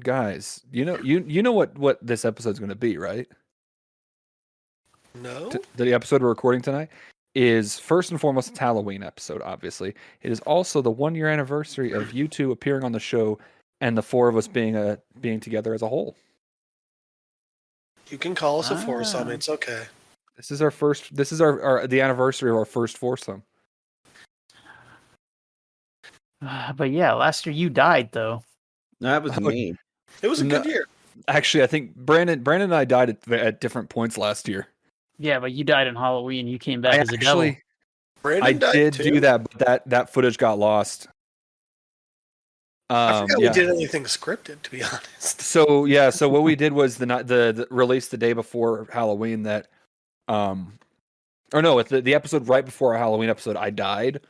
guys, you know what this episode's going to be, right? No. The episode we're recording tonight is first and foremost it's Halloween episode. Obviously, it is also the 1-year anniversary of you two appearing on the show, and the four of us being together as a whole. You can call us a foursome. It's okay. This is our first. This is the anniversary of our first foursome. But yeah, last year you died though. That was me. It was a good year. Actually, I think Brandon and I died at different points last year. Yeah, but you died in Halloween. You came back as a devil. Brandon I did do that, but that footage got lost. I forgot we did anything scripted, to be honest. So what we did was the release the day before Halloween that, the episode right before our Halloween episode, I died.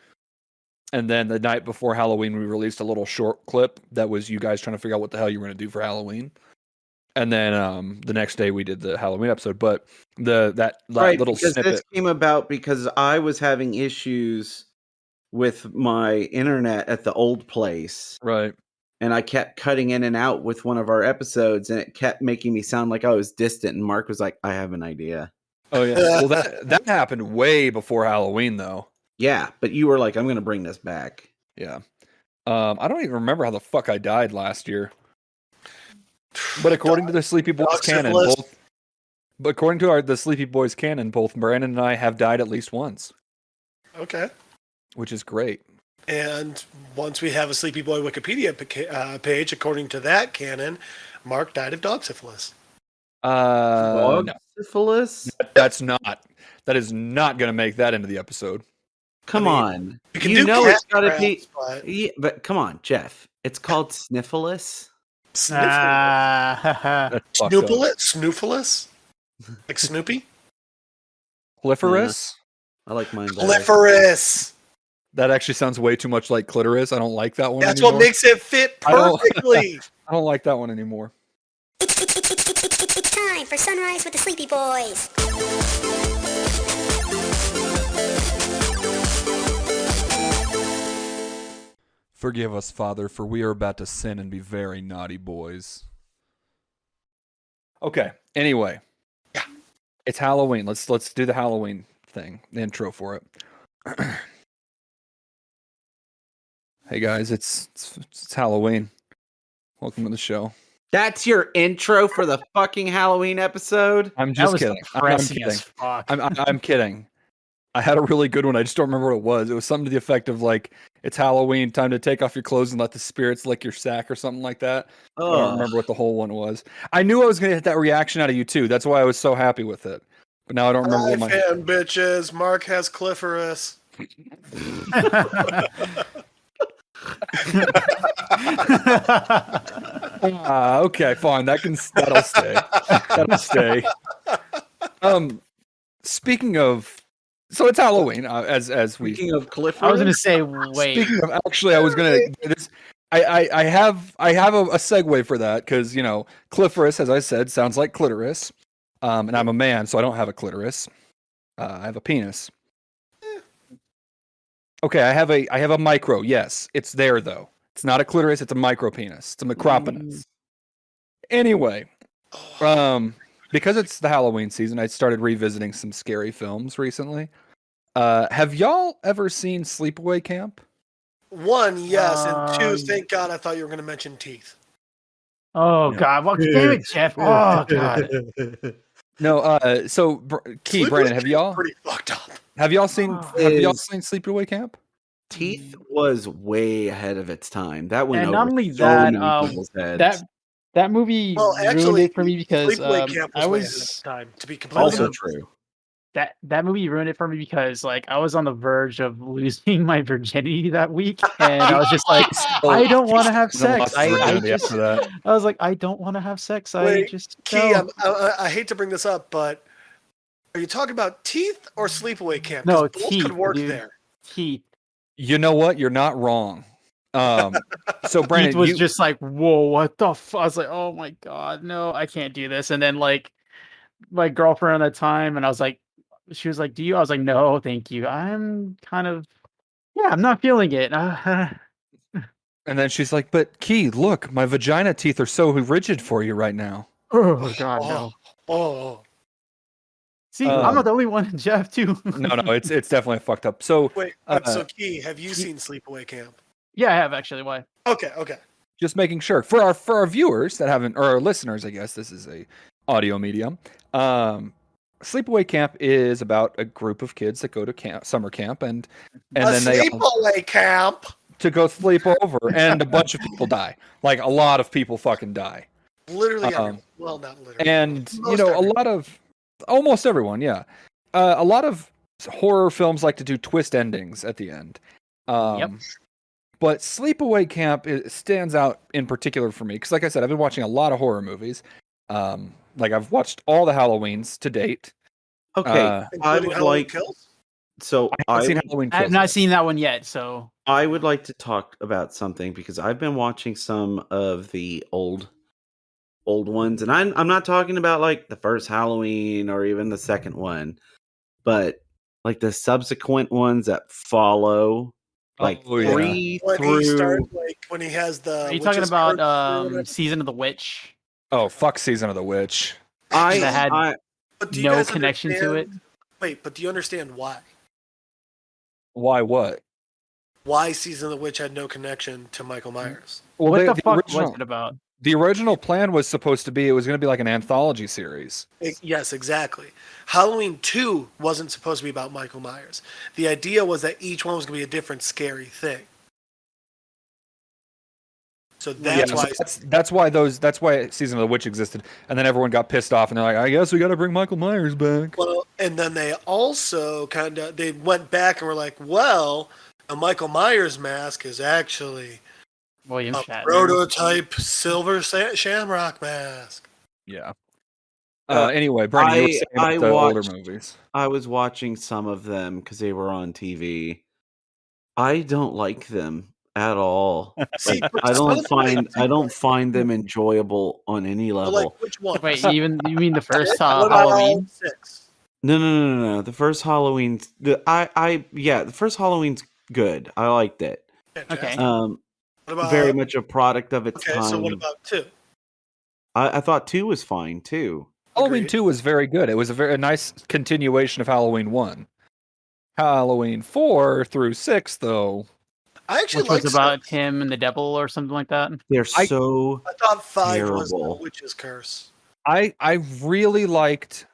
And then the night before Halloween, we released a little short clip that was you guys trying to figure out what the hell you were going to do for Halloween. And then the next day we did the Halloween episode. But that little snippet. This came about because I was having issues with my internet at the old place. Right. And I kept cutting in and out with one of our episodes, and it kept making me sound like I was distant. And Mark was like, I have an idea. Oh, yeah. Well, that happened way before Halloween, though. Yeah, but you were like, I'm going to bring this back. Yeah. I don't even remember how the fuck I died last year. But according to the Sleepy Boys canon, the Sleepy Boys canon, both Brandon and I have died at least once. Okay. Which is great. And once we have a Sleepy Boy Wikipedia page, according to that canon, Mark died of dog syphilis. Dog syphilis? That is not going to make that into the episode. Come on. You know it's got to be. Yeah, but come on, Jeff. It's called sniffilus. Snoofilus? Like Snoopy? Clitoris? I like mine better. Clitoris! That actually sounds way too much like clitoris. I don't like that one That's anymore. what makes it fit perfectly. I don't like that one anymore. It's time for Sunrise with the Sleepy Boys. Forgive us, Father, for we are about to sin and be very naughty boys. Okay. Anyway. Yeah. It's Halloween. Let's do the Halloween thing. The intro for it. Hey guys, it's Halloween. Welcome to the show. That's your intro for the fucking Halloween episode? I'm just kidding. I'm kidding. I'm kidding. I had a really good one. I just don't remember what it was. It was something to the effect of like, it's Halloween, time to take off your clothes and let the spirits lick your sack or something like that. I don't remember what the whole one was. I knew I was going to get that reaction out of you too. That's why I was so happy with it. But now I don't remember what my... fan bitches. Mark has clitoris. Okay, fine. That'll stay. That'll stay. Speaking of... So it's Halloween, as we... Speaking of clitoris? I was going to say, wait. Speaking of, actually, I was going to... I have a segue for that, because, clitoris, as I said, sounds like clitoris. And I'm a man, so I don't have a clitoris. I have a penis. Okay, I have a micro, yes. It's there, though. It's not a clitoris, it's a micro penis. It's a macropenis. Anyway, because it's the Halloween season, I started revisiting some scary films recently. Have y'all ever seen Sleepaway Camp? 1, yes, and 2, thank God I thought you were going to mention Teeth. Oh, God. Well, damn it, Jeff. Oh, God. No, so, Brandon, have y'all... Pretty fucked up. Have y'all seen Sleepaway Camp? Teeth was way ahead of its time. That went and over not only so that, many people's heads. that movie ruined it for me because I was time to be completely also true. That movie ruined it for me because I was on the verge of losing my virginity that week, and I was just like, I don't want to have sex. I was like, I don't want to have sex. Wait, I just Key, I hate to bring this up, but are you talking about Teeth or Sleepaway Camp? No, both Teeth could work dude. there. Teeth. You know what? You're not wrong. So Brandon Teeth was just like, whoa, what the fuck? I was like, oh my God, no, I can't do this. And then my girlfriend at the time, and I was like, she was like, do you? I was like, no, thank you. I'm kind of, I'm not feeling it. And then she's like, "But Key, look, my vagina teeth are so rigid for you right now." Oh God, no. Oh. See, I'm not the only one. Jeff too. No, it's definitely fucked up. So Wait, so Key, have you seen Sleepaway Camp? Yeah, I have actually. Why? Okay. just making sure for our viewers that haven't, or our listeners, I guess this is a audio medium. Sleepaway Camp is about a group of kids that go to summer camp, and then they sleepaway camp to go sleep over, and a bunch of people die. Like a lot of people fucking die. Literally everyone. Well, not literally. And almost everyone, yeah. A lot of horror films like to do twist endings at the end. Yep. But Sleepaway Camp stands out in particular for me because, like I said, I've been watching a lot of horror movies. Like I've watched all the Halloweens to date. Okay, I would like. Kills? So I've seen Halloween Kills. I've not seen that one yet. So I would like to talk about something because I've been watching some of the old ones, and I'm not talking about like the first Halloween or even the second one, but like the subsequent ones that follow. Like 3 through. When he has the. Are you talking about Season of the Witch? Oh, fuck Season of the Witch. That had but do you no guys connection to it. Wait, but do you understand why? Why what? Why Season of the Witch had no connection to Michael Myers? Well, what the fuck was it about? The original plan was supposed to be it was going to be like an anthology series. Yes, exactly. Halloween 2 wasn't supposed to be about Michael Myers. The idea was that each one was going to be a different scary thing. So that's why that's why Season of the Witch existed, and then everyone got pissed off and they're like, I guess we got to bring Michael Myers back. Well, and then they also they went back and were like, well, a Michael Myers mask is actually William a Shatner. prototype silver shamrock mask. Yeah. Anyway, Brandon, you were saying about the older movies. I was watching some of them because they were on TV. I don't like them at all. See, I don't find them enjoyable on any level. Like, which one? Wait, you mean the first Halloween? 6? No. The first Halloween. The first Halloween's good. I liked it. Okay. Very much a product of its time. Okay, so what about 2? I thought 2 was fine too. Halloween 2 was very good. It was a nice continuation of Halloween 1. Halloween 4 through 6, though. Which was about him and the devil or something like that. They're so I thought 5 terrible. was the witch's curse. I really liked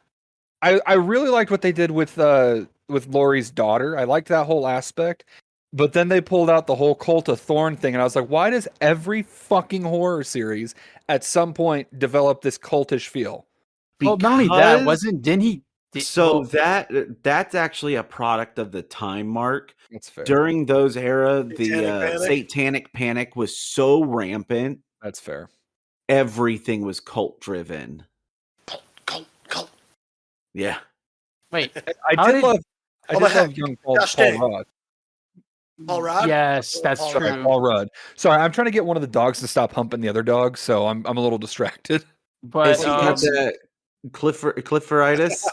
I really liked what they did with Laurie's daughter. I liked that whole aspect. But then they pulled out the whole Cult of Thorn thing, and I was like, why does every fucking horror series at some point develop this cultish feel? Well, not only that, didn't he? That's actually a product of the time, Mark. That's fair. During those era, the satanic panic was so rampant. That's fair. Everything was cult driven. Cult. Yeah. Wait, I did love young Paul Rudd. Paul Rudd? Yes, that's true. Paul Rudd. Sorry, I'm trying to get one of the dogs to stop humping the other dog, so I'm a little distracted. But he got that clifforitis.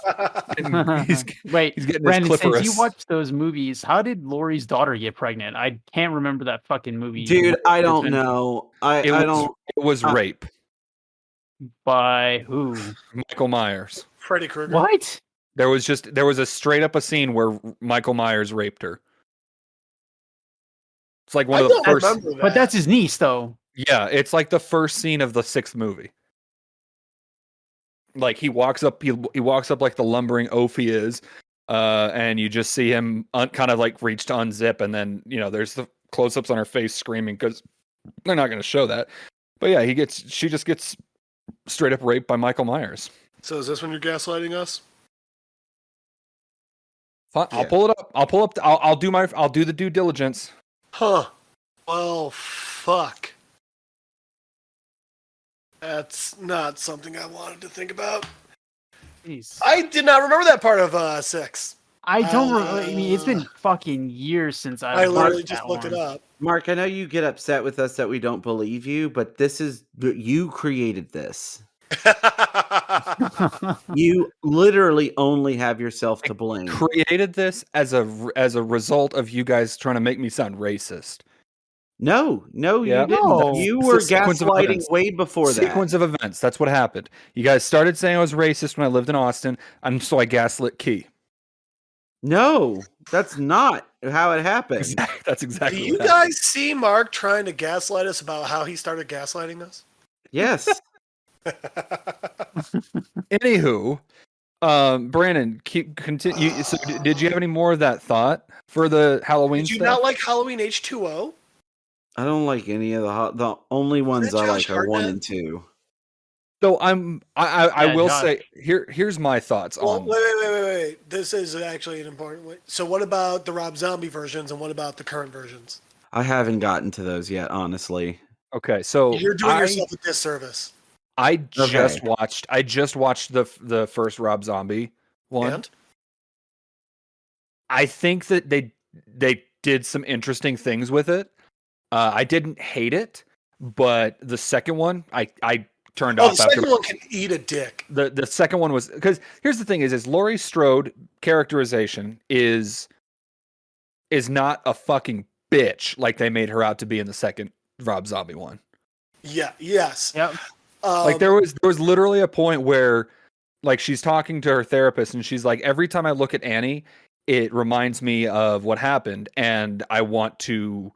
Wait, he's getting Brandon, his since you watched those movies, how did Laurie's daughter get pregnant? I can't remember that fucking movie. Dude, I don't know. It was rape. By who? Michael Myers. Freddy Krueger. What? There was a straight up a scene where Michael Myers raped her. It's like one of the first. But that's his niece, though. Yeah, it's like the first scene of the 6th movie. Like he walks up like the lumbering oaf he is, and you just see him kind of like reach to unzip, and then there's the close-ups on her face screaming because they're not going to show that. But yeah, she just gets straight up raped by Michael Myers. So is this when you're gaslighting us? Fine, yeah. I'll pull it up. I'll do the due diligence. Huh. Well, fuck. That's not something I wanted to think about. Jeez. I did not remember that part of 6. I don't really. I mean, it's been fucking years since I literally just looked it up. Mark, I know you get upset with us that we don't believe you, but you created this. You literally only have yourself to blame. I created this as a result of you guys trying to make me sound racist. No, you Yep. didn't. No. You It's were a sequence of gaslighting events. way before that. Sequence of events. That's what happened. You guys started saying I was racist when I lived in Austin, and so I gaslit Key. No, that's not how it happened. That's Do exactly you what happened. guys see Mark trying to gaslight us about how he started gaslighting us? Yes. Anywho, Brandon, continue. So, did you have any more of that thought for the Halloween Did you stuff? not like Halloween H2O? I don't like any of the only ones that I Josh like are 1 Hartnett? and 2. So I Yeah, will Josh. say here's my thoughts Well, on. wait. This is actually an important way. So what about the Rob Zombie versions and what about the current versions? I haven't gotten to those yet, honestly. Okay, so You're doing yourself a disservice. I just Okay. watched the first Rob Zombie one. And? I think that they did some interesting things with it. I didn't hate it, but the second one I turned Oh, off the after second one can eat a dick. the second one was because here's the thing is Laurie Strode characterization is not a fucking bitch like they made her out to be in the second Rob Zombie one. Yeah. Yes. Yep. Like there was literally a point where like she's talking to her therapist and she's like, every time I look at Annie, it reminds me of what happened and I want to.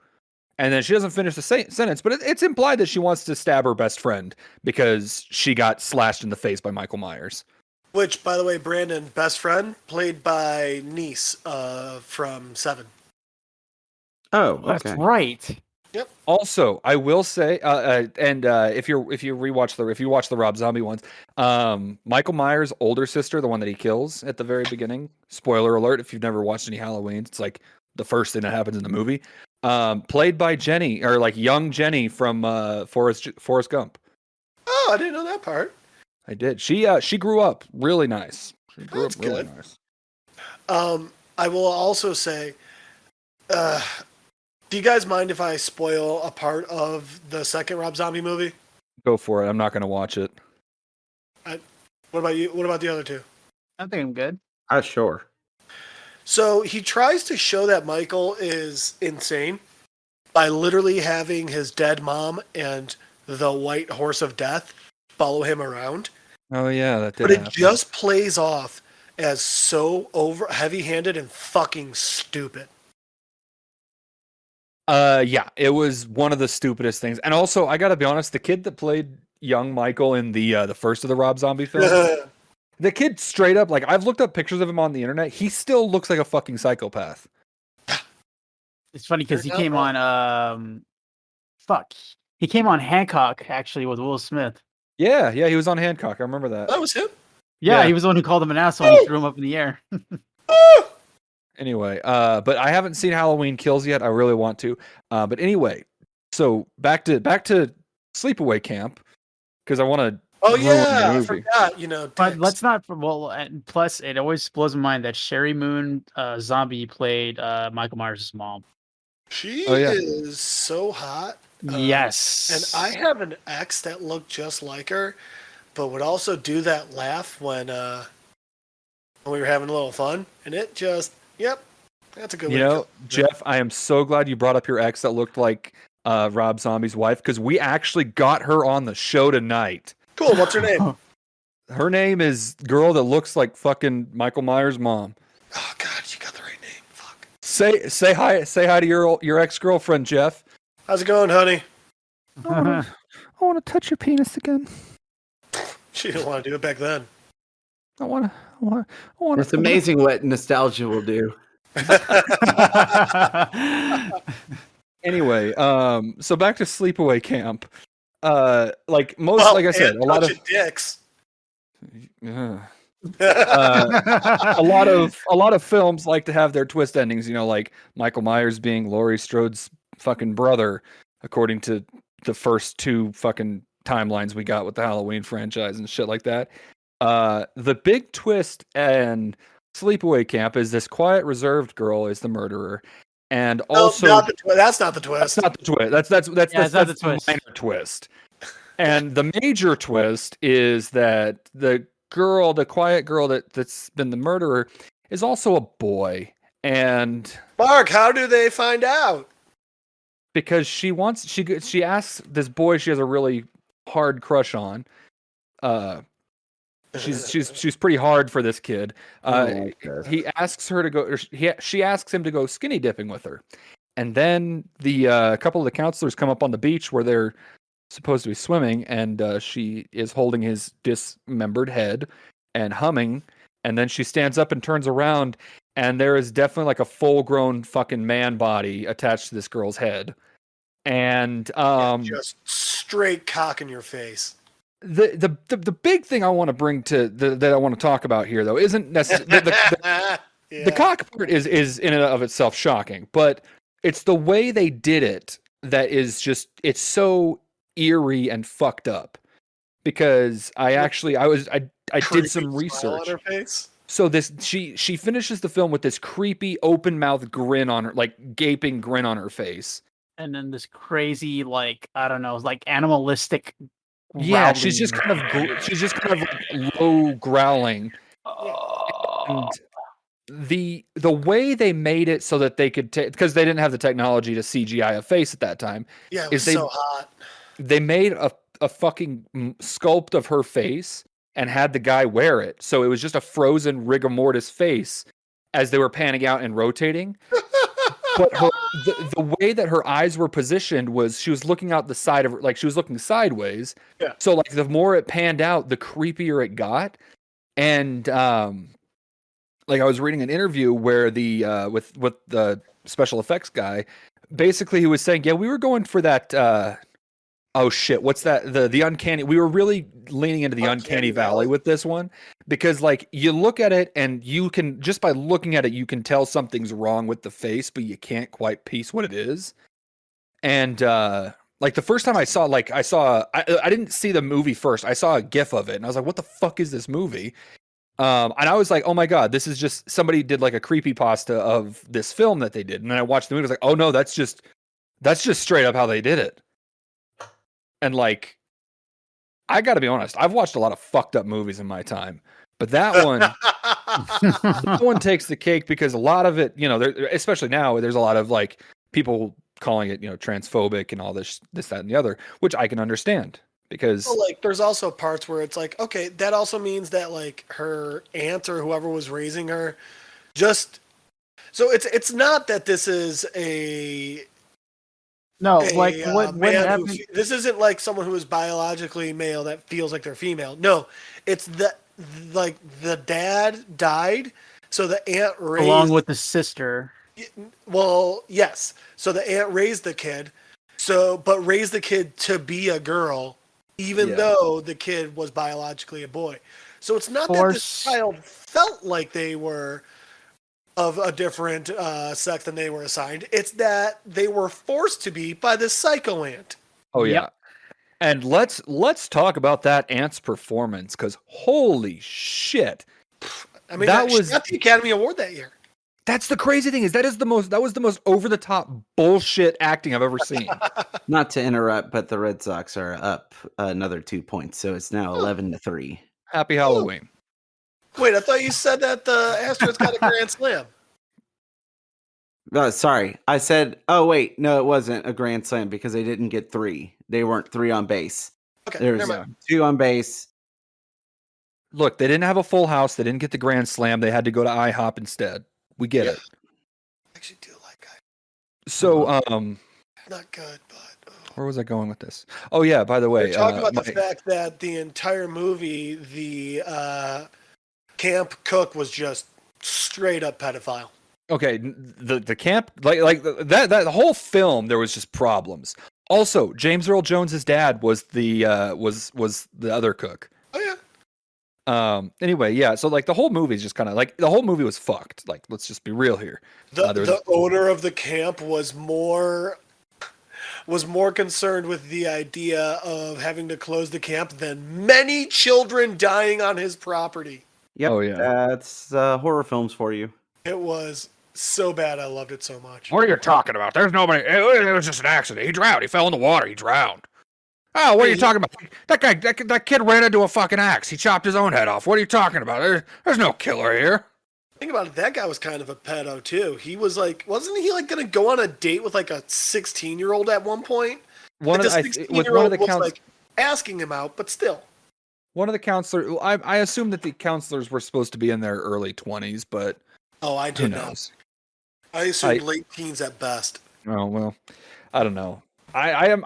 And then she doesn't finish the sentence, but it's implied that she wants to stab her best friend because she got slashed in the face by Michael Myers. Which, by the way, Brandon, best friend, played by niece from Seven. Oh, That's okay. right. Also, I will say, if you watch the Rob Zombie ones, Michael Myers' older sister, the one that he kills at the very beginning. Spoiler alert! If you've never watched any Halloween, it's like the first thing that happens in the movie. Played by Jenny, or like young Jenny from Forrest Gump. Oh, I didn't know that part. I did. She grew up really nice. She grew That's up really good. nice. I will also say, do you guys mind if I spoil a part of the second Rob Zombie movie? Go for it. I'm not going to watch it. What about you? What about the other two? I think I'm good. Sure. So he tries to show that Michael is insane by literally having his dead mom and the white horse of death follow him around. Oh yeah, that did But it happen. just plays off as so heavy-handed and fucking stupid. Yeah, it was one of the stupidest things. And also, I got to be honest, the kid that played young Michael in the first of the Rob Zombie films, the kid straight up, like I've looked up pictures of him on the internet, he still looks like a fucking psychopath. It's funny because he came on he came on Hancock actually with Will Smith. Yeah, he was on Hancock. I remember that. That was him. Yeah, Yeah. he was the one who called him an asshole and he threw him up in the air. Anyway, but I haven't seen Halloween Kills yet. I really want to. But anyway, so back to Sleepaway Camp because I want to. Oh ruin yeah, the I movie. forgot. But dicks. let's not. Well, and plus, it always blows my mind that Sherry Moon Zombie played Michael Myers' mom. She Oh, yeah. is so hot. Yes, And I have an ex that looked just like her, but would also do that laugh when we were having a little fun, and it just, yep, that's a good way. You to know, go. Jeff, I am so glad you brought up your ex that looked like Rob Zombie's wife because we actually got her on the show tonight. Cool. What's her name? Her name is girl that looks like fucking Michael Myers' mom. Oh God, you got the right name. Fuck. Say hi to your ex-girlfriend, Jeff. How's it going, honey? I want to touch your penis again. She didn't want to do it back then. I want to. It's amazing what nostalgia will do. Anyway, so back to Sleepaway Camp. Like I said, a lot of dicks. a lot of films like to have their twist endings. You know, like Michael Myers being Laurie Strode's fucking brother, according to the first two fucking timelines we got with the Halloween franchise and shit like that. The big twist in Sleepaway Camp is this quiet, reserved girl is the murderer. And also, that's not the twist. That's not the twist. That's the minor twist. And the major twist is that the quiet girl that's been the murderer, is also a boy. And Mark, how do they find out? because she asks this boy she has a really hard crush on. She's pretty hard for this kid. He asks her to go. She asks him to go skinny dipping with her, and then the couple of the counselors come up on the beach where they're supposed to be swimming, and she is holding his dismembered head and humming, and then she stands up and turns around, and there is definitely like a full-grown fucking man body attached to this girl's head, and just straight cock in your face. The big thing I want to bring to that I want to talk about here though isn't necessarily the cock part is in and of itself shocking, but it's the way they did it that is just it's so eerie and fucked up. Because I did some research. On her face. So she finishes the film with this creepy open mouth grin on her, like gaping grin on her face, and then this crazy like I don't know, like animalistic. Yeah, she's just kind of like low growling. And the way they made it so that they could because they didn't have the technology to CGI a face at that time. Yeah, it was so hot. They made a fucking sculpt of her face and had the guy wear it. So it was just a frozen rigor mortis face as they were panning out and rotating. But the way that her eyes were positioned was she was looking out the side of her, like she was looking sideways. Yeah. So like the more it panned out, the creepier it got. And like I was reading an interview where the with the special effects guy, basically he was saying, yeah, we were going for that oh shit, what's that? The uncanny. We were really leaning into the uncanny valley with this one because like you look at it and you can just by looking at it you can tell something's wrong with the face, but you can't quite piece what it is. And like the first time I didn't see the movie first. I saw a GIF of it and I was like, what the fuck is this movie? And I was like, oh my god, this is just somebody did like a creepypasta of this film that they did. And then I watched the movie. I was like, oh no, that's just straight up how they did it. And like, I got to be honest, I've watched a lot of fucked up movies in my time, but that one takes the cake because a lot of it, especially now, there's a lot of like people calling it, transphobic and all this, that, and the other, which I can understand because like there's also parts where it's like, okay, that also means that like her aunt or whoever was raising her, so it's not that this is what happened? This isn't like someone who is biologically male that feels like they're female. No, it's that like the dad died, so the aunt raised along with the sister. Well, yes. So the aunt raised the kid, but raised the kid to be a girl, even though the kid was biologically a boy. So it's not that this child felt like they were of a different sex than they were assigned. It's that they were forced to be by this psycho aunt. Oh yeah. Yep. And let's talk about that aunt's performance because holy shit. I mean, she got the Academy Award that year. That's the crazy thing that was the most over the top bullshit acting I've ever seen. Not to interrupt, but the Red Sox are up another 2 points, so it's now 11-3. Happy Halloween. Wait, I thought you said that the Astros got a grand slam. Sorry. I said, oh, wait. No, it wasn't a grand slam because they didn't get 3. They weren't 3 on base. Okay, there was 2 on base. Look, they didn't have a full house. They didn't get the grand slam. They had to go to IHOP instead. We get it. I actually do like IHOP. So, not good, but... Where was I going with this? Oh, yeah, by the way... We're talking about the fact that the entire movie, the... camp cook was just straight up pedophile. Okay, the camp like that whole film there was just problems. Also, James Earl Jones's dad was the other cook. Oh yeah. Anyway, yeah. So like the whole movie is just kind of like the whole movie was fucked. Like let's just be real here. The owner of the camp was more concerned with the idea of having to close the camp than many children dying on his property. Yep, oh, yeah. That's horror films for you. It was so bad. I loved it so much. What are you talking about? There's nobody. It was just an accident. He drowned. He fell in the water. He drowned. Oh, what are you talking about? That kid ran into a fucking axe. He chopped his own head off. What are you talking about? There's no killer here. Think about it. That guy was kind of a pedo too. He was like, wasn't he like going to go on a date with like a 16-year-old at one point? One like of the the, 16-year-old was like asking him out, but still. One of the counselors. I assume that the counselors were supposed to be in their early 20s, but I who did knows? not. I assumed late teens at best. Oh well, I don't know. I'm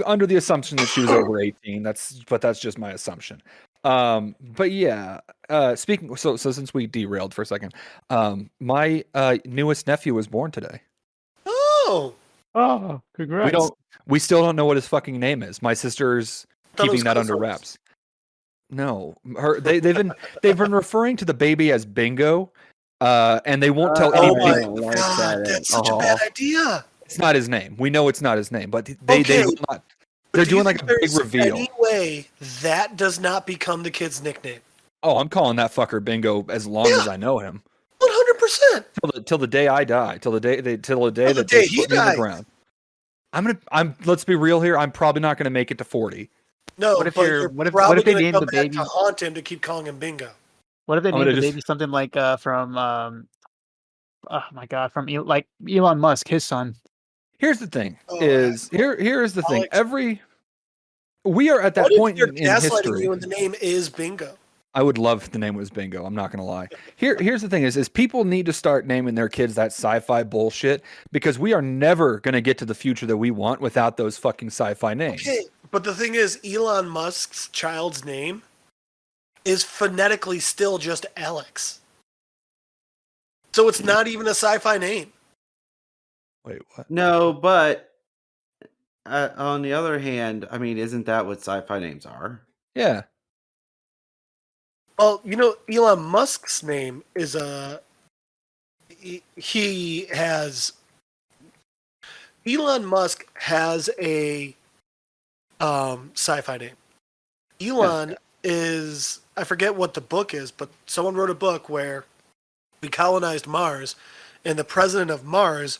under the assumption that she was over 18. That's just my assumption. But yeah. Speaking. So since we derailed for a second, my newest nephew was born today. Oh. Oh, congrats. We still don't know what his fucking name is. My sister's keeping that under wraps. No, they've been referring to the baby as Bingo, and they won't tell anybody. Oh my god, that's such a bad idea. It's not his name. We know it's not his name, but they will not. They're doing like a big reveal. Anyway, that does not become the kid's nickname. Oh, I'm calling that fucker Bingo as long as I know him. 100%. Till the day I die. Till the day that they put me in the ground. Let's be real here. I'm probably not going to make it to 40. No, what if they named the baby to haunt him to keep calling him Bingo? What if they named the baby something like from oh my god, from like Elon Musk, his son? Here's the thing: here is the thing. We are at that point in history. You and the name is Bingo. I would love if the name was Bingo. I'm not gonna lie. Here's the thing: is people need to start naming their kids that sci-fi bullshit because we are never gonna get to the future that we want without those fucking sci-fi names. Okay, but the thing is, Elon Musk's child's name is phonetically still just Alex, so it's not even a sci-fi name. Wait, what? No, but on the other hand, I mean, isn't that what sci-fi names are? Yeah. Well, Elon Musk's name is Elon Musk has a sci-fi name. Elon is, I forget what the book is, but someone wrote a book where we colonized Mars, and the president of Mars,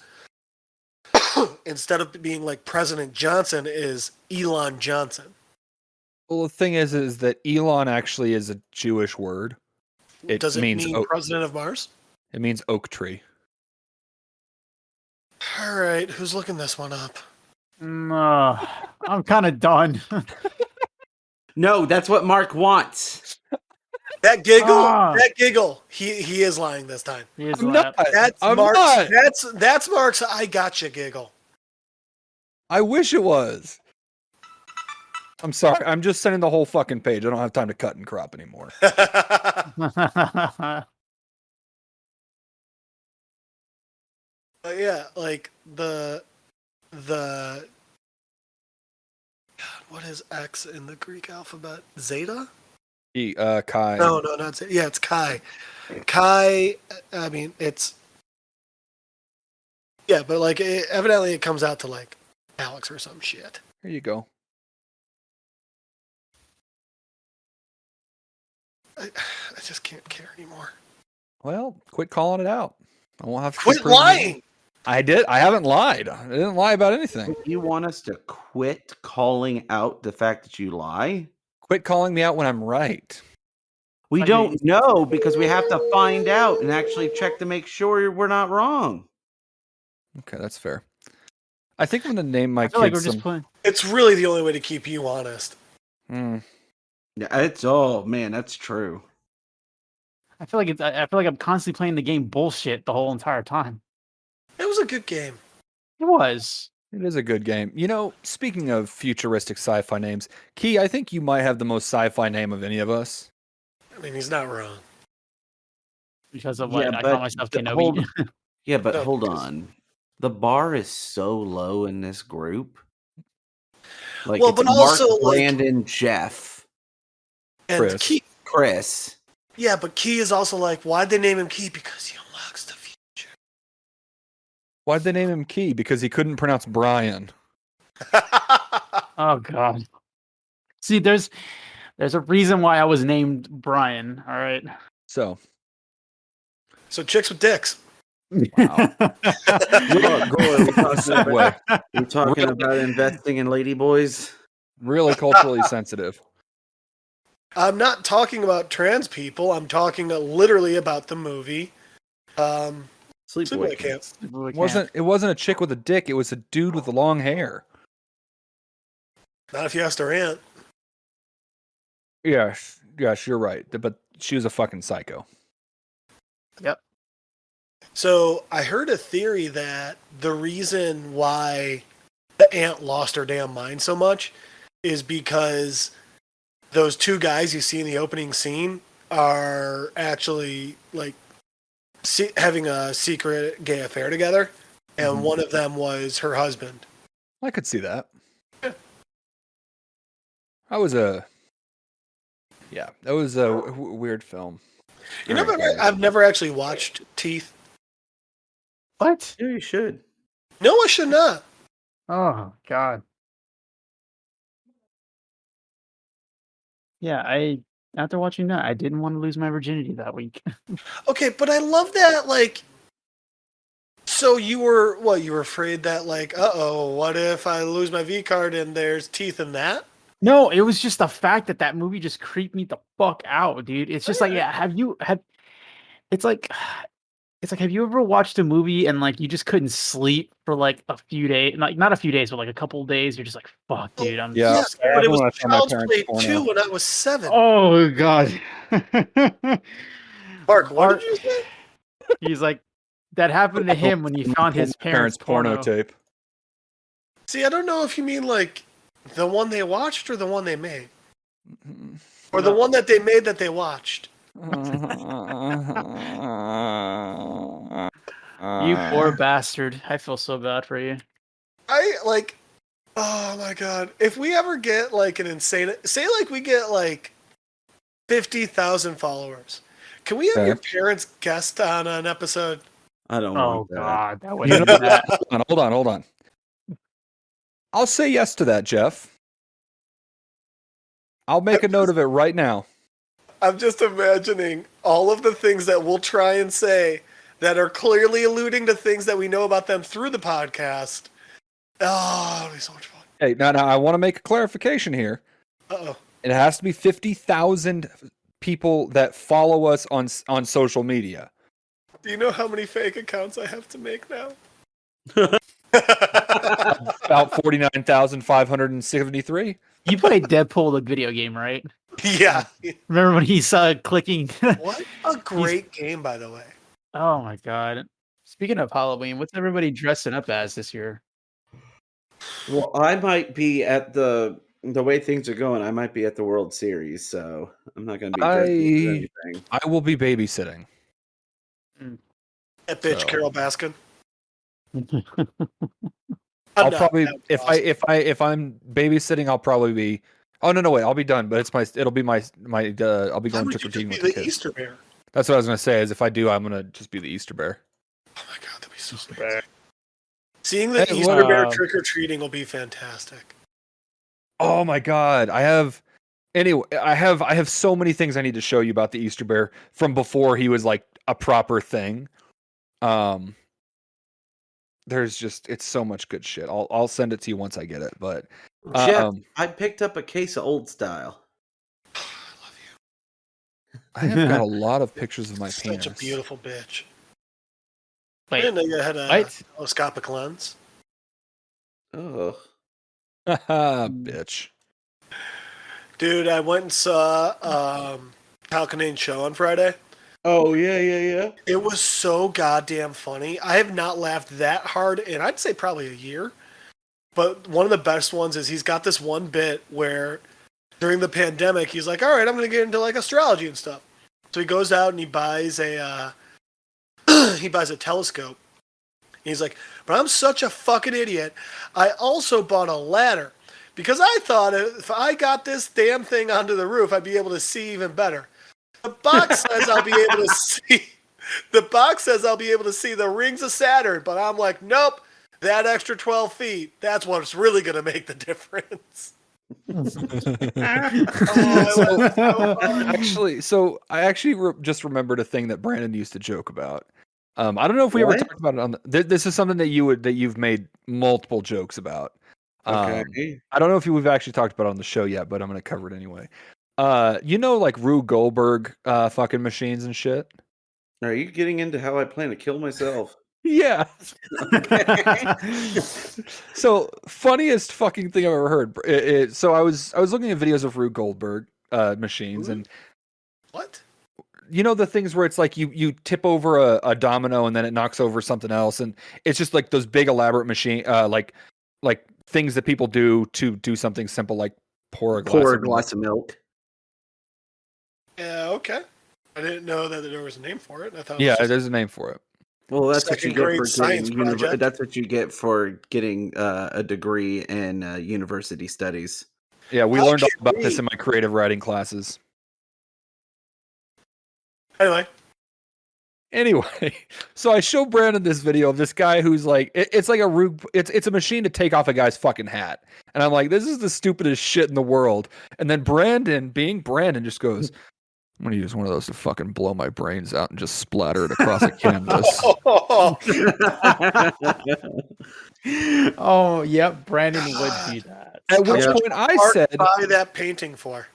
instead of being like President Johnson, is Elon Johnson. Well, the thing is that Elon actually is a Jewish word. Does it mean president of Mars? It means oak tree. All right, who's looking this one up? I'm kind of done. No, that's what Mark wants. That giggle. He is lying this time. He is lying. That's Mark's I gotcha giggle. I wish it was. I'm sorry. I'm just sending the whole fucking page. I don't have time to cut and crop anymore. But yeah, like the what is X in the Greek alphabet? Zeta? Chi. No, not Zeta. Yeah, it's Chi. Chi. I mean, it's but like evidently it comes out to like Alex or some shit. Here you go. I just can't care anymore. Well, quit calling it out. I won't have to quit lying. I did. I haven't lied. I didn't lie about anything. You want us to quit calling out the fact that you lie? Quit calling me out when I'm right. We don't know because we have to find out and actually check to make sure we're not wrong. Okay, that's fair. I think I'm going to name my kids like we're just playing. It's really the only way to keep you honest. Yeah, that's true. I feel like I'm constantly playing the game bullshit the whole entire time. It was a good game. It was. It is a good game. Speaking of futuristic sci-fi names, Key, I think you might have the most sci-fi name of any of us. I mean, he's not wrong. Because of what I call myself Kenobi. Hold on. The bar is so low in this group. Like, well, but also Mark, Brandon, Jeff, and Chris. Yeah, but Key is also like, why'd they name him Key? Because he unlocks the future. Why'd they name him Key? Because he couldn't pronounce Brian. Oh God. See, there's a reason why I was named Brian. All right. So chicks with dicks. Wow. We're talking about investing in ladyboys. Really culturally sensitive. I'm not talking about trans people. I'm talking literally about the movie Sleepaway Camp. It wasn't a chick with a dick. It was a dude with long hair. Not if you asked her aunt. Yes, you're right. But she was a fucking psycho. Yep. So I heard a theory that the reason why the aunt lost her damn mind so much is because those two guys you see in the opening scene are actually like having a secret gay affair together, and one of them was her husband. I could see that. Yeah. That was a weird film. I've never actually watched Teeth. What? Yeah, you should. No, I should not. Oh God. Yeah, after watching that, I didn't want to lose my virginity that week. Okay, but I love that, like, so you were afraid that, like, what if I lose my V card and there's teeth in that? No, it was just the fact that movie just creeped me the fuck out, dude. It's just like, it's like, have you ever watched a movie and like you just couldn't sleep for like a few days, like not a few days, but like a couple days? You're just like, fuck, dude. I'm Yeah, but it was Child's Play 2 when I was 7. Oh God. Mark, what did you say? He's like, that happened to him when he found his parents' porno tape. See, I don't know if you mean like the one they watched or the one they made, or the one that they made that they watched. You poor bastard. I feel so bad for you. Oh my God. If we ever get like an insane, say like we get like 50,000 followers, can we have your parents guest on an episode? I don't want that. God, that would be that. Hold on. I'll say yes to that, Jeff. I'll make a note of it right now. I'm just imagining all of the things that we'll try and say that are clearly alluding to things that we know about them through the podcast. Oh, it'll be so much fun. Hey, now I want to make a clarification here. Uh-oh. It has to be 50,000 people that follow us on social media. Do you know how many fake accounts I have to make now? About 49,573. You played Deadpool, the video game, right? Yeah. Remember when he's clicking? What a great game, by the way. Oh my God. Speaking of Halloween, what's everybody dressing up as this year? Well, I might be at the way things are going. I might be at the World Series, so I'm not going to be dressing anything. I will be babysitting. That bitch, Carol Baskin. I'll probably if I'm babysitting, I'll probably be. Oh no, wait, I'll be done. But it'll be my I'll be going trick or treating with the kids. Easter bear. That's what I was gonna say. Is if I do, I'm gonna just be the Easter bear. Oh my God, that'd be so amazing. Seeing the Easter bear trick or treating will be fantastic. Oh my God, I have so many things I need to show you about the Easter bear from before he was like a proper thing. It's so much good shit. I'll send it to you once I get it. But Jeff, I picked up a case of Old Style. I love you. I have got a lot of pictures of my penis. Such a beautiful bitch. Wait, I didn't know you had a telescopic lens. Oh, bitch. Dude, I went and saw Falconane's show on Friday. Oh, yeah. It was so goddamn funny. I have not laughed that hard in, I'd say, probably a year. But one of the best ones is he's got this one bit where during the pandemic, he's like, all right, I'm going to get into like astrology and stuff. So he goes out and he buys a telescope. And he's like, but I'm such a fucking idiot. I also bought a ladder because I thought if I got this damn thing onto the roof, I'd be able to see even better. The box says I'll be able to see. The box says I'll be able to see the rings of Saturn, but I'm like, nope. That extra 12 feet. That's what's really going to make the difference. I actually just remembered a thing that Brandon used to joke about. I don't know if we ever talked about it on. This is something that you've made multiple jokes about. Okay. I don't know if we've actually talked about it on the show yet, but I'm going to cover it anyway. Like Rube Goldberg fucking machines and shit. Are you getting into how I plan to kill myself? Yeah. So funniest fucking thing I've ever heard. So I was looking at videos of Rube Goldberg machines, and what? You know the things where it's like you tip over a domino and then it knocks over something else, and it's just like those big elaborate machine like things that people do to do something simple like pour a glass of milk. Yeah, okay. I didn't know that there was a name for it. I thought there's a name for it. Well, that's what you get for getting that's what you get for getting a degree in university studies. Yeah, we learned all about this in my creative writing classes. Anyway, so I show Brandon this video of this guy who's like, it's like it's a machine to take off a guy's fucking hat, and I'm like, this is the stupidest shit in the world. And then Brandon, being Brandon, just goes, I'm gonna use one of those to fucking blow my brains out and just splatter it across a canvas. Oh, yep, Brandon would do that. At which point I said, buy that painting for.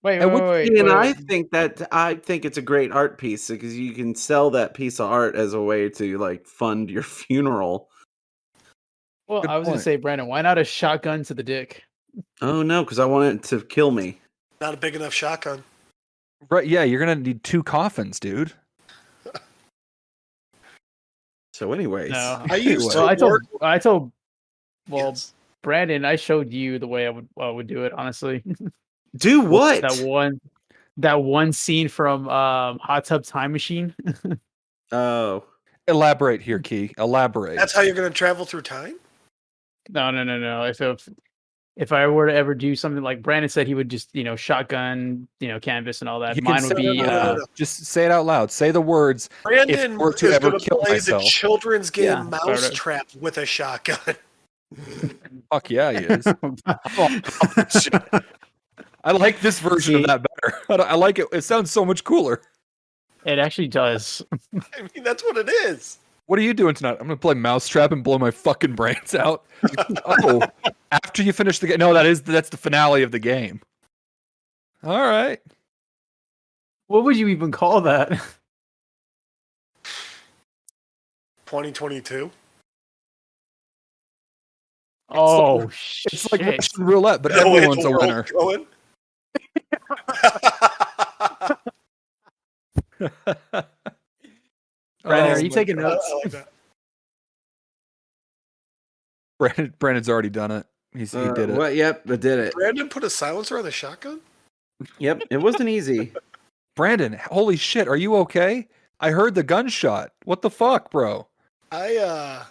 Wait. I think it's a great art piece because you can sell that piece of art as a way to like fund your funeral. Well, I was gonna say, Brandon, why not a shotgun to the dick? Oh no, because I want it to kill me. Not a big enough shotgun. Right? Yeah, you're gonna need 2 coffins, dude. So, anyways, no, I told. Well, yes. Brandon, I showed you the way I would do it. Honestly. Do what? That one scene from Hot Tub Time Machine. Oh. Elaborate here, Key. Elaborate. That's how you're going to travel through time? No. If I were to ever do something like Brandon said, he would just, shotgun, canvas and all that. Mine would be just say it out loud. Say the words. Brandon if to is ever going to kill play myself. the children's game Mousetrap with a shotgun. Fuck yeah, he is. I like this version of that better. I like it. It sounds so much cooler. It actually does. I mean, that's what it is. What are you doing tonight? I'm going to play Mousetrap and blow my fucking brains out. Oh, after you finish the game. No, that's the finale of the game. All right. What would you even call that? 2022. Oh, shit. It's like Russian roulette, but everyone's a winner. Brandon, are you taking notes? I like that. Brandon's already done it. He did it. Well, yep, I did it. Brandon put a silencer on the shotgun? Yep, it wasn't easy. Brandon, holy shit, are you okay? I heard the gunshot. What the fuck, bro? I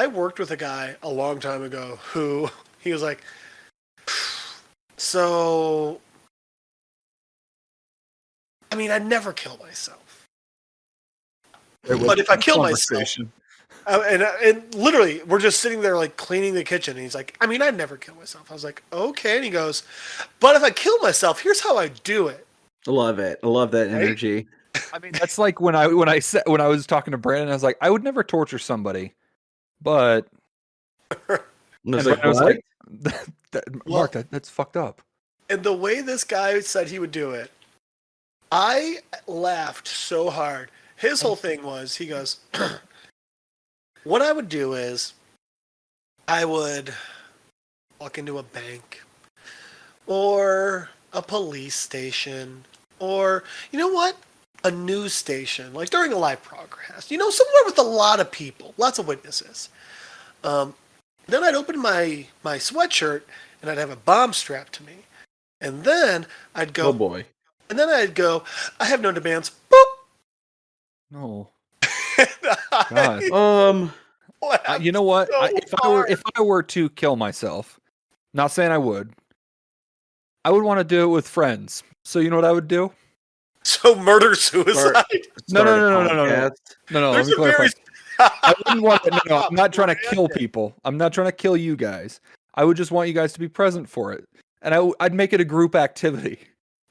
worked with a guy a long time ago who he was like, so, I mean, I'd never kill myself. But if I kill myself, and literally, we're just sitting there like cleaning the kitchen, and he's like, I mean, I'd never kill myself. I was like, okay. And he goes, but if I kill myself, here's how I do it. I love it. I love that energy. I mean, that's like when I was talking to Brandon, I was like, I would never torture somebody, but I was like, Mark, that's fucked up. And the way this guy said he would do it, I laughed so hard. His whole thing was, he goes, what I would do is I would walk into a bank or a police station or, you know what? A news station, like during a live broadcast, somewhere with a lot of people, lots of witnesses. Then I'd open my sweatshirt and I'd have a bomb strapped to me. And then I'd go, oh boy. And then I'd go, I have no demands. Boop. No. God. You know what? So if I were to kill myself, not saying I would want to do it with friends. So you know what I would do? So murder suicide? No. Let me clarify. I wouldn't want to. No, I'm not trying to kill people. I'm not trying to kill you guys. I would just want you guys to be present for it, and I'd make it a group activity.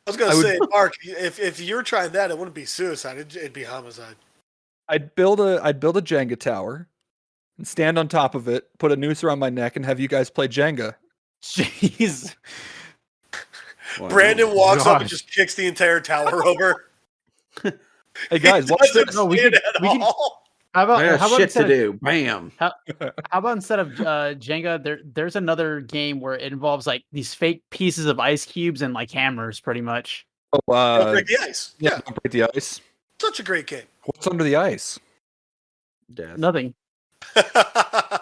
I was gonna say, Mark, if you're trying that, it wouldn't be suicide. It'd be homicide. I'd build a Jenga tower, and stand on top of it, put a noose around my neck, and have you guys play Jenga. Jeez. Wow. Brandon walks up and just kicks the entire tower over. Hey guys, watch this. No, we can. How about I got shit to instead of do? Bam. how about instead of Jenga, there's another game where it involves like these fake pieces of ice cubes and like hammers, pretty much. Oh, Don't break the ice. yeah, Yeah, don't break the ice. such a great game. What's under the ice? Death. Nothing.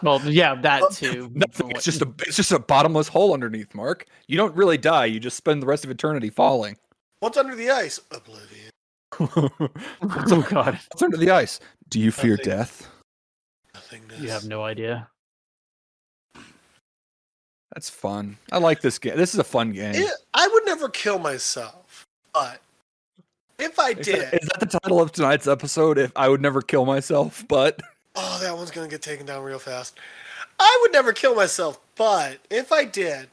Well, yeah, that too. Nothing. It's just a bottomless hole underneath, Mark. You don't really die. You just spend the rest of eternity falling. What's under the ice? Oblivion. Oh God. What's under the ice? Do you fear Nothing. death? Nothingness. You have no idea. That's fun. I like this game. This is a fun game. I would never kill myself, but if I did, Is that the title of tonight's episode? If I would never kill myself, but oh, that one's gonna get taken down real fast. I would never kill myself, but if I did,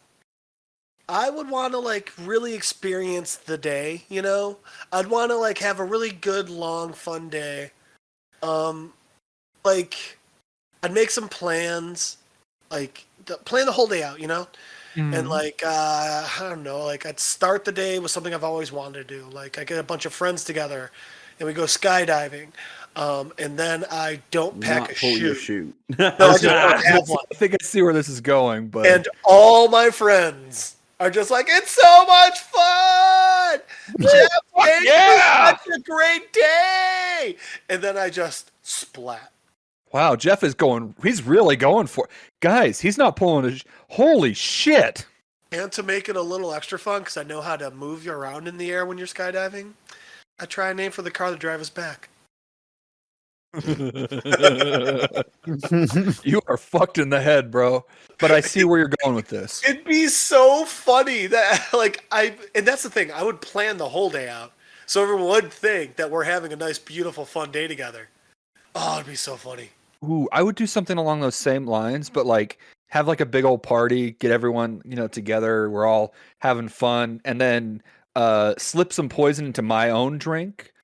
I would want to like really experience the day. You know, I'd want to like have a really good, long, fun day. Like I'd make some plans, like plan the whole day out. You know. And like I don't know, like I'd start the day with something I've always wanted to do. Like I get a bunch of friends together, and we go skydiving. And then I don't pack a chute. No, I just don't have one. I think I see where this is going. But And all my friends are just like, it's so much fun. Jeff, thank you, such a great day. And then I just splat. Wow, Jeff is going. He's really going for it. Guys, he's not pulling his. Holy shit. And to make it a little extra fun, because I know how to move you around in the air when you're skydiving, I try a name for the car that drives us back. You are fucked in the head, bro. But I see where you're going with this. It'd be so funny that, like, and that's the thing, I would plan the whole day out. So everyone would think that we're having a nice, beautiful, fun day together. Oh, it'd be so funny. Ooh, I would do something along those same lines, but like have like a big old party, get everyone, together. We're all having fun, and then slip some poison into my own drink.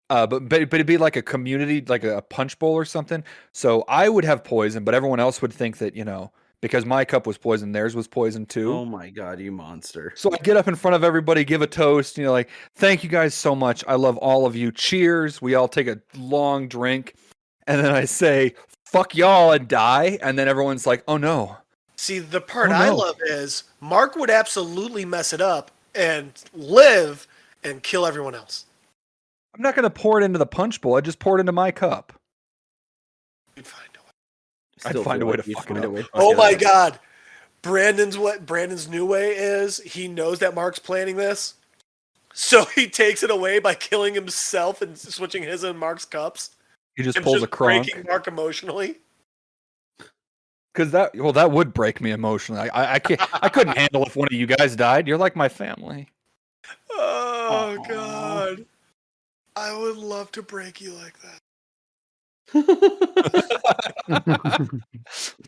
But it'd be like a community, like a punch bowl or something. So I would have poison, but everyone else would think that, because my cup was poison, theirs was poison too. Oh my God, you monster. So I get up in front of everybody, give a toast, like, thank you guys so much. I love all of you. Cheers. We all take a long drink. And then I say, fuck y'all, and die. And then everyone's like, oh no. See, the part I love is Mark would absolutely mess it up and live and kill everyone else. I'm not going to pour it into the punch bowl. I just pour it into my cup. You'd find a way. I'd find a way to fuck it up. Oh my God. Brandon's new way is he knows that Mark's planning this. So he takes it away by killing himself and switching his and Mark's cups. He just pulls a cronk. Breaking Mark emotionally. Because that would break me emotionally. I couldn't handle if one of you guys died. You're like my family. Oh God. I would love to break you like that.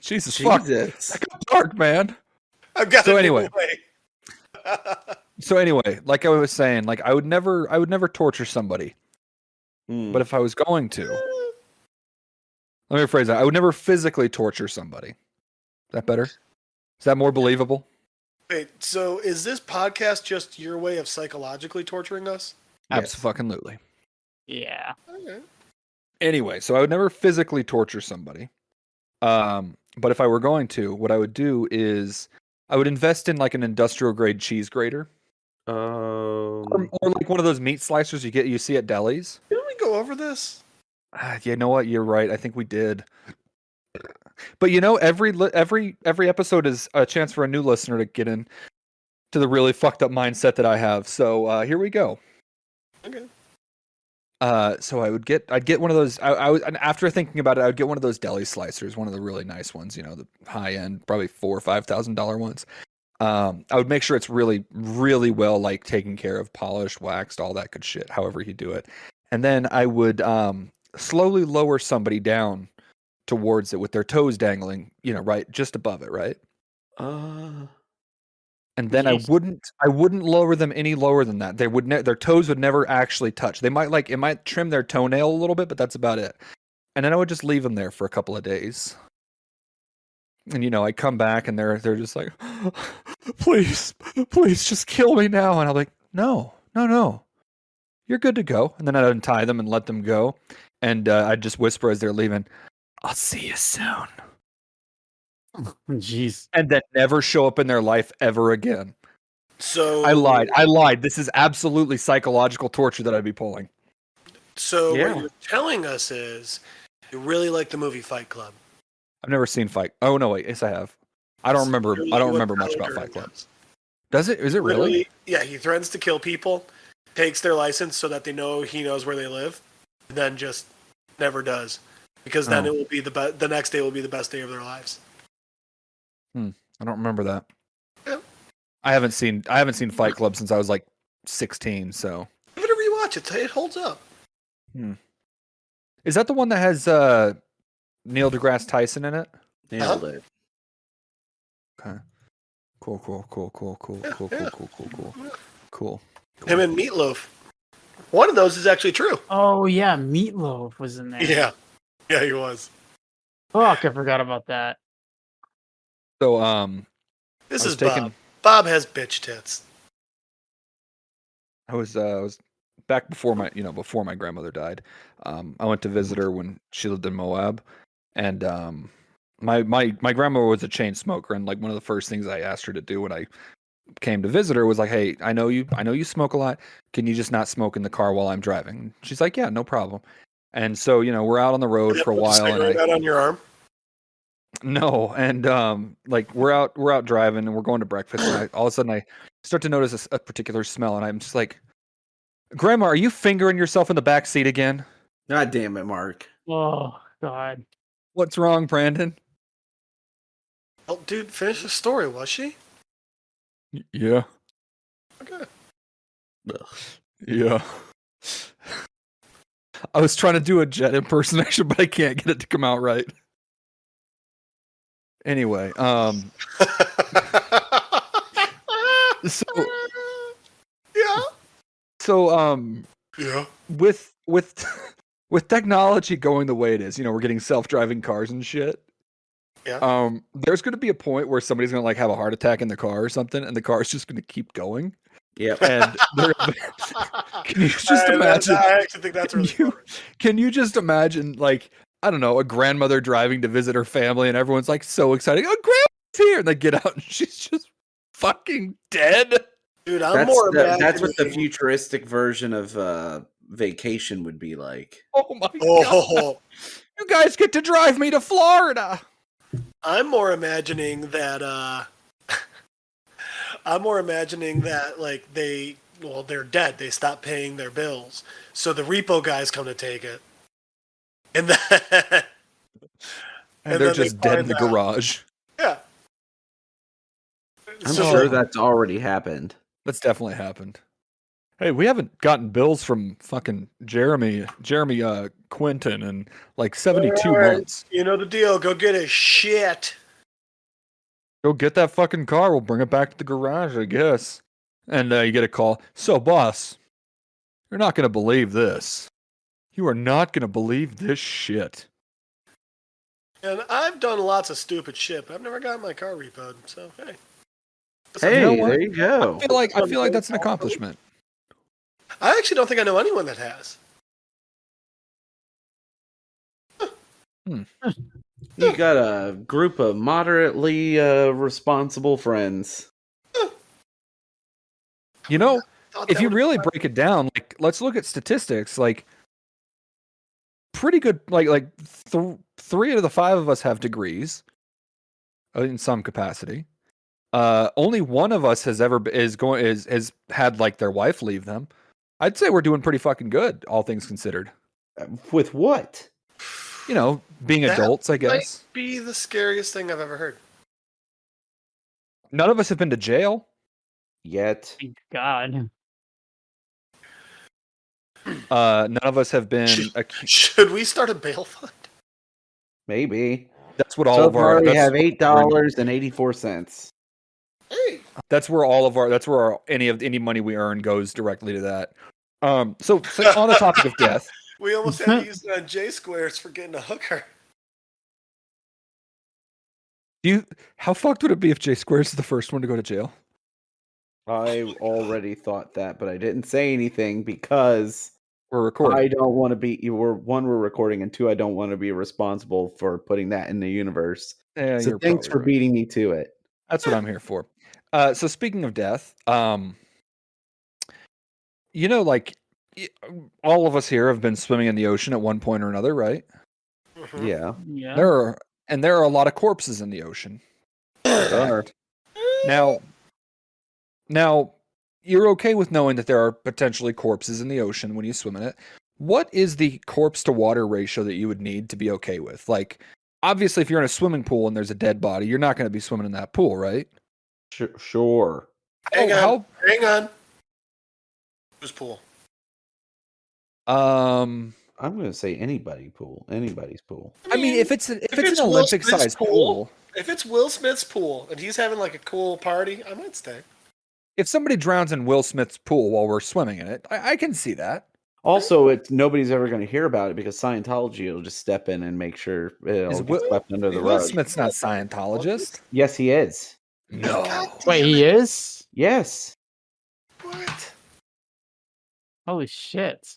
Jesus fuck. That got dark, man. I've got So anyway, like I was saying, like I would never torture somebody. But if I was going to, let me rephrase that. I would never physically torture somebody. Is that better? Is that more believable? Wait, so is this podcast just your way of psychologically torturing us? Absolutely. Yeah. Okay. Anyway, so I would never physically torture somebody. But if I were going to, what I would do is I would invest in like an industrial grade cheese grater. Or like one of those meat slicers you see at delis. Didn't we go over this? You know what? You're right. I think we did. But every episode is a chance for a new listener to get in to the really fucked up mindset that I have. So here we go. Okay. So I'd get one of those. And after thinking about it, I would get one of those deli slicers, one of the really nice ones. The high end, probably $4,000 or $5,000 ones. I would make sure it's really, really well like taken care of, polished, waxed, all that good shit. However you do it, and then I would slowly lower somebody down towards it with their toes dangling, right just above it, right. And then I wouldn't lower them any lower than that. They would their toes would never actually touch. They might it might trim their toenail a little bit, but that's about it. And then I would just leave them there for a couple of days. And I come back and they're just like, please just kill me now. And I'm like, no. you're good to go. And then I'd untie them and let them go. And I'd just whisper as they're leaving, I'll see you soon. Jeez. And then never show up in their life ever again. So I lied. This is absolutely psychological torture that I'd be pulling. So Yeah. what you're telling us is you really like the movie Fight Club. I've never seen Fight. Oh no, wait, yes I have. I don't remember much about Fight Club. Does it? Is it really? Yeah, he threatens to kill people, takes their license so that he knows where they live, and then just never does, because then it will be the next day will be the best day of their lives. I don't remember that. Yeah. I haven't seen Fight Club since I was like 16. So Give it a rewatch. It holds up. Is that the one that has Neil deGrasse Tyson in it? Nailed it. Okay. Cool. Him and Meatloaf. One of those is actually true. Oh yeah, Meatloaf was in there. Yeah, he was. Fuck, I forgot about that. So This I was is Bob. Bob has bitch tits. I was back before my grandmother died. I went to visit her when she lived in Moab, and my grandmother was a chain smoker, and like one of the first things I asked her to do when I came to visit her was like, hey, I know you smoke a lot. Can you just not smoke in the car while I'm driving? She's like, yeah, no problem. And so we're out on the road for a while, and out on your arm. No, and like we're out driving and we're going to breakfast, and all of a sudden I start to notice a particular smell, and I'm just like, Grandma, are you fingering yourself in the back seat again? God damn it, Mark. Oh God. What's wrong, Brandon? Oh, dude, finish the story. Was she? Yeah. Okay. Yeah. I was trying to do a Jet impersonation, but I can't get it to come out right. Anyway, so yeah. So Yeah. with with technology going the way it is, we're getting self-driving cars and shit. Yeah. There's going to be a point where somebody's going to like have a heart attack in the car or something, and the car is just going to keep going. Yep. And can you just imagine? I actually think that's really funny. Can you just imagine, like, I don't know, a grandmother driving to visit her family, and everyone's like so excited. Oh, grandma's here, and they get out, and she's just fucking dead. Dude, That's what the futuristic version of Vacation would be like. Oh my god! You guys get to drive me to Florida. I'm more imagining that. Like they're dead. They stop paying their bills, so the repo guys come to take it, and then they're just dead in the garage. Yeah, I'm sure that's already happened. That's definitely happened. Hey, we haven't gotten bills from fucking Jeremy Quinton in like 72 months. You know the deal. Go get his shit. Go get that fucking car. We'll bring it back to the garage, I guess. And you get a call. So, boss, you're not going to believe this. You are not going to believe this shit. And I've done lots of stupid shit, but I've never gotten my car repoed. So, hey. Hey, there you go. I feel like that's an accomplishment. I actually don't think I know anyone that has. You got a group of moderately responsible friends. If you really break it down, like, let's look at statistics. Like, pretty good. Like 3 out of the 5 of us have degrees in some capacity. Only one of us has had like their wife leave them. I'd say we're doing pretty fucking good, all things considered. With what? Being adults, I guess. Might be the scariest thing I've ever heard. None of us have been to jail yet. Thank God. None of us have been. Should we start a bail fund? Maybe. That's what all of our. We have $8.84. Hey. That's where any money we earn goes directly to that. So on the topic of death, we almost had to use it on J Squares for getting a hooker. How fucked would it be if J Squares is the first one to go to jail? I already thought that, but I didn't say anything because we're recording. I don't want to be. We're recording, and two, I don't want to be responsible for putting that in the universe. Yeah, so thanks for beating me to it. That's what I'm here for. So speaking of death, like all of us here have been swimming in the ocean at one point or another, right? Mm-hmm. Yeah. There are a lot of corpses in the ocean. Now, you're okay with knowing that there are potentially corpses in the ocean when you swim in it. What is the corpse to water ratio that you would need to be okay with? Like, obviously, if you're in a swimming pool and there's a dead body, you're not going to be swimming in that pool, right? Sure. Hang on. Whose pool? I'm going to say anybody's pool. I mean, if it's an Olympic-sized pool, if it's Will Smith's pool and he's having like a cool party, I might stay. If somebody drowns in Will Smith's pool while we're swimming in it, I can see that. Also, nobody's ever going to hear about it because Scientology will just step in and make sure it'll get swept under the rug. Will Smith's not Scientologist. Yes, he is. No. Wait, he is? Yes. What? Holy shit.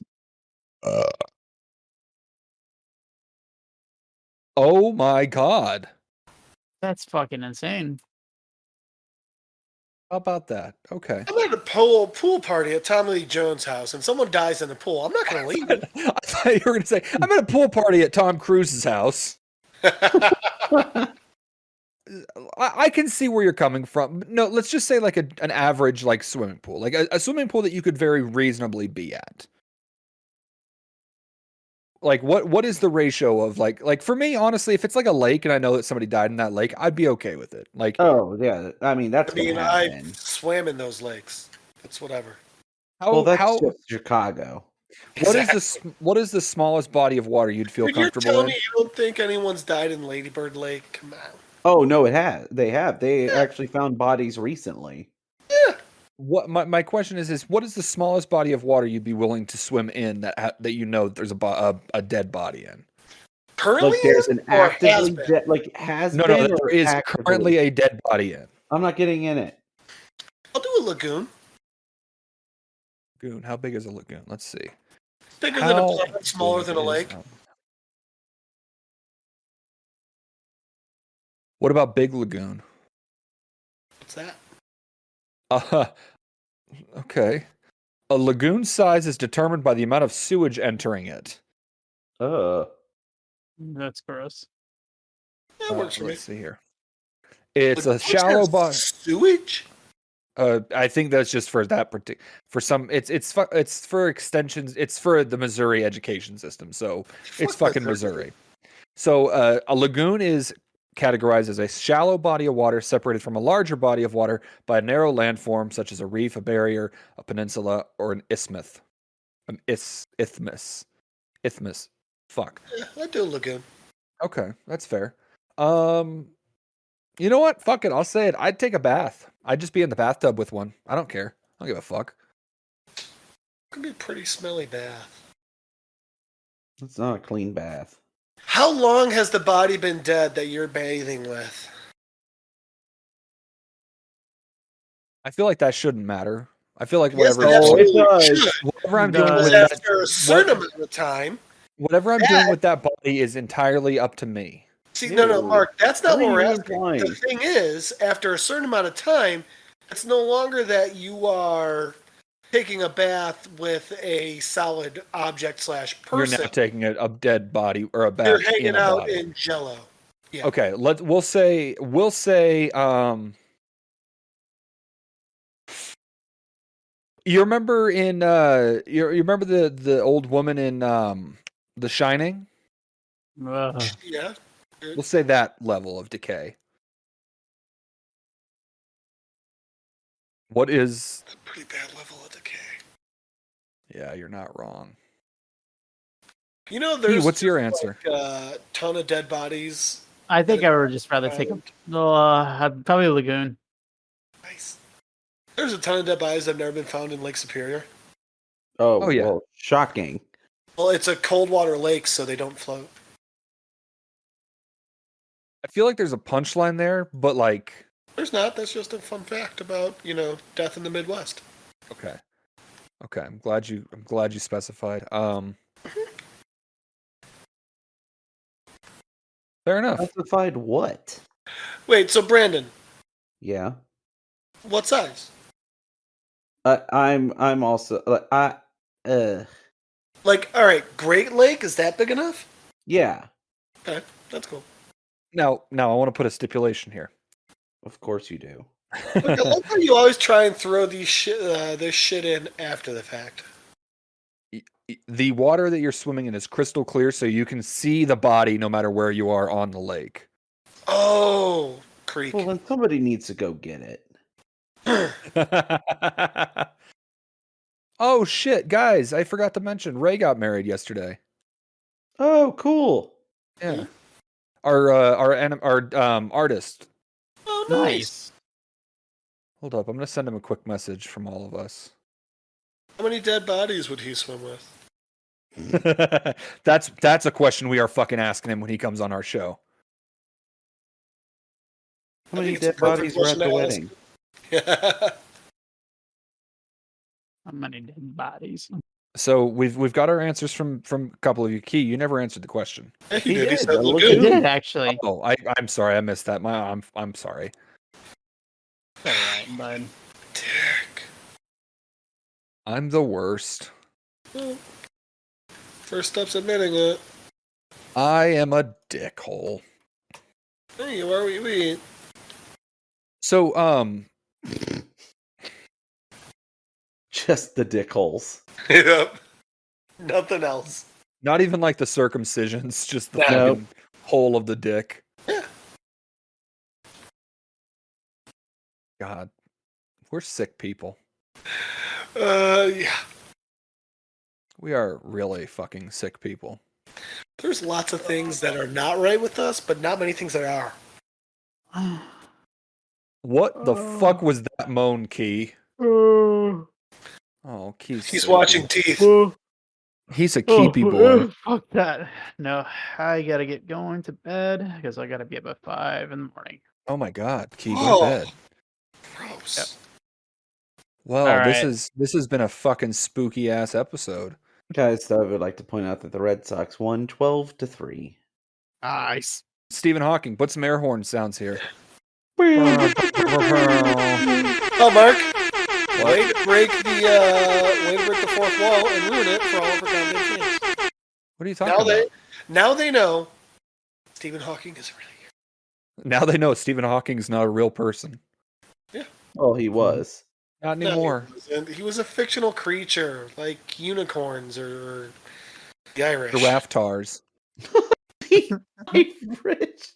Oh my god. That's fucking insane. How about that? Okay. I'm at a pool party at Tommy Lee Jones' house and someone dies in the pool. I'm not going to leave it. I thought you were going to say, I'm at a pool party at Tom Cruise's house. I can see where you're coming from. No, let's just say like an average like swimming pool. Like a swimming pool that you could very reasonably be at. Like what is the ratio of like for me, honestly, if it's like a lake and I know that somebody died in that lake, I'd be okay with it. Like, oh yeah, I mean that's I swam in those lakes. It's whatever. That's just Chicago. What is the smallest body of water you'd feel comfortable You're telling in? me you don't think anyone's died in Lady Bird Lake? Come on. Oh no, it has. They have. They actually found bodies recently. Yeah. What my question is what is the smallest body of water you'd be willing to swim in that you know there's a dead body in? Currently, like there's an actively dead, like has no, been. No, there is actively? Currently a dead body in. I'm not getting in it. I'll do a lagoon. Lagoon. How big is a lagoon? Let's see. Bigger than a pond, smaller than a lake. What about Big Lagoon? What's that? Okay. A lagoon size is determined by the amount of sewage entering it. That's gross. That works for me. Let's see here. It's a shallow body. Sewage? I think that's just for that particular. For some, it's for extensions. It's for the Missouri education system. So it's fucking Missouri. So a lagoon is categorized as a shallow body of water separated from a larger body of water by a narrow landform, such as a reef, a barrier, a peninsula, or an isthmus. Isthmus. Fuck. Yeah, I do a lagoon. Okay, that's fair. You know what? Fuck it. I'll say it. I'd take a bath. I'd just be in the bathtub with one. I don't care. I don't give a fuck. It could be a pretty smelly bath. It's not a clean bath. How long has the body been dead that you're bathing with? I feel like that shouldn't matter. I feel like Yes, whatever I'm doing with after a certain amount of time, whatever I'm doing with that body is entirely up to me. See, no, Mark, that's not what we're asking. The thing is, after a certain amount of time, it's no longer that you are taking a bath with a solid object / person. You're not taking a dead body or a bath. You're hanging in a out body. in Jello. Yeah. Okay, we'll say you remember in you remember the old woman in The Shining? Yeah. Good. We'll say that level of decay. What is... That's a pretty bad level of decay. Yeah, you're not wrong. You know, there's what's your answer? Like a ton of dead bodies. I think I would just rather take probably a lagoon. Nice. There's a ton of dead bodies that have never been found in Lake Superior. Oh yeah. Well, shocking. Well, it's a cold water lake, so they don't float. I feel like there's a punchline there, but like... There's not. That's just a fun fact about, death in the Midwest. Okay. I'm glad you specified. Fair enough. Specified what? Wait, so Brandon, Yeah. what size? I'm also Like, all right, Great Lake, is that big enough? yeah. Okay, that's cool. Now I want to put a stipulation here. Of course you do. Look, I love how you always try and throw this shit in after the fact. The water that you're swimming in is crystal clear, so you can see the body no matter where you are on the lake. Oh, creek. Well, then somebody needs to go get it. Oh shit, guys! I forgot to mention Ray got married yesterday. Oh, cool. Yeah, our artist. Oh, Nice. Hold up, I'm gonna send him a quick message from all of us. How many dead bodies would he swim with? That's a question we are fucking asking him when he comes on our show. How many dead bodies were at the wedding? Yeah. How many dead bodies? So we've got our answers from a couple of you. Key, you never answered the question. Yeah, he He did. He did. said The lagoon. He did actually. Oh, I'm sorry, I missed that. I'm sorry. All right, bud. Dick. I'm the worst. Well, first step's admitting it. I am a dickhole. Hey, you are what you eat. So Just the dick holes. Yep. Nothing else. not even like the circumcisions, just the No. fucking hole of the dick. Yeah. God, we're sick people. Yeah. We are really fucking sick people. There's lots of things that are not right with us, but not many things that are. What the fuck was that moan, Key? Oh, Key's He's sleepy. watching teeth. He's a keepy boy. Fuck that. No, I gotta get going to bed because I gotta be up at 5 in the morning. Oh my god, Key, go Oh. to bed. Gross. Yep. Well, All this right. has been a fucking spooky ass episode. Guys, I would like to point out that the Red Sox won 12-3. Nice. Stephen Hawking, put some air horn sounds here. Oh, Mark. Way to break the fourth wall and ruin it for all of our goddamn fans. What are you talking about? Now they know Stephen Hawking isn't really here. Now they know Stephen Hawking's not a real person. Yeah. Oh, he was. Not No, anymore. he was a fictional creature, like unicorns or the Irish. The Raftars. Hey, Rich.